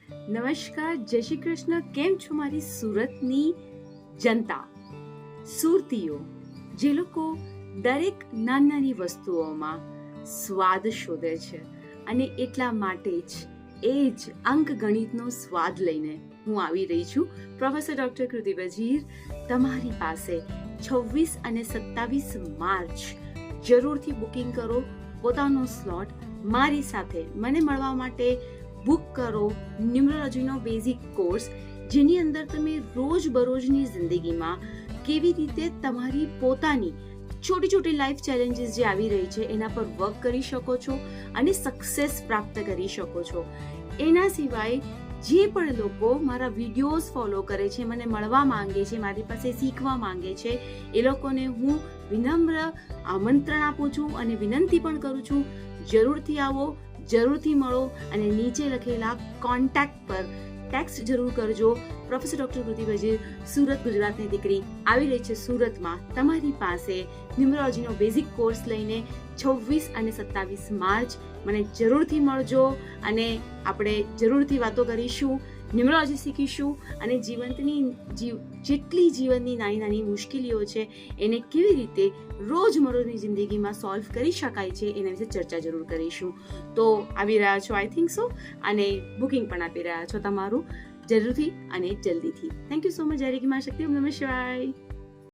નમસ્કાર, જય શ્રી કૃષ્ણ. કેમ છો મારી સુરતની જનતા, સુરતીઓ, જે લોકો દરેક નાની વસ્તુઓમાં સ્વાદ શોધે છે અને એટલા માટે જ એ જ અંકગણિતનો સ્વાદ લઈને હું આવી રહી છું, પ્રોફેસર ડોક્ટર કૃતિ વજીર, તમારી પાસે 26 અને 27 માર્ચ જરૂરથી બુકિંગ કરો પોતાનો સ્લોટ. મારી સાથે મને મળવા માટે બુક કરો ન્યુમરોલોજીનો બેઝિક કોર્સ, જેની અંદર તમે રોજબરોજની જિંદગીમાં કેવી રીતે તમારી પોતાની છોટી છોટી લાઈફ ચેલેન્જીસ જે આવી રહી છે એના પર વર્ક કરી શકો છો અને સક્સેસ પ્રાપ્ત કરી શકો છો. એના સિવાય જે પણ લોકો મારા વિડીયોઝ ફોલો કરે છે, મને મળવા માંગે છે, મારી પાસે શીખવા માંગે છે, એ લોકોને હું વિનમ્ર આમંત્રણ આપું છું અને વિનંતી પણ કરું છું, જરૂરથી આવો, જરૂરથી મળો અને નીચે લખેલા કોન્ટેક્ટ પર ટેક્સ્ટ જરૂર કરજો. પ્રોફેસર ડોક્ટર કૃતિ વજીર, સુરત, ગુજરાતની દીકરી, આવી રહી છે સુરતમાં તમારી પાસે ન્યુમરોલોજીનો બેઝિક કોર્સ લઈને 26 અને 27 માર્ચ. મને જરૂરથી મળજો અને આપણે જરૂરથી વાતો કરીશું, ન્યુમરોલોજી શીખીશું અને જેટલી જીવનની નાની નાની મુશ્કેલીઓ છે એને કેવી રીતે રોજમરોજની જિંદગીમાં સોલ્વ કરી શકાય છે એના વિશે ચર્ચા જરૂર કરીશું. તો આવી રહ્યા છો આઈ થિંક સો, અને બુકિંગ પણ આપી રહ્યા છો તમારું જરૂરથી અને જલ્દીથી. Thank you so much. જય રી મા શક્તિ. ઓમ નમઃ શિવાય.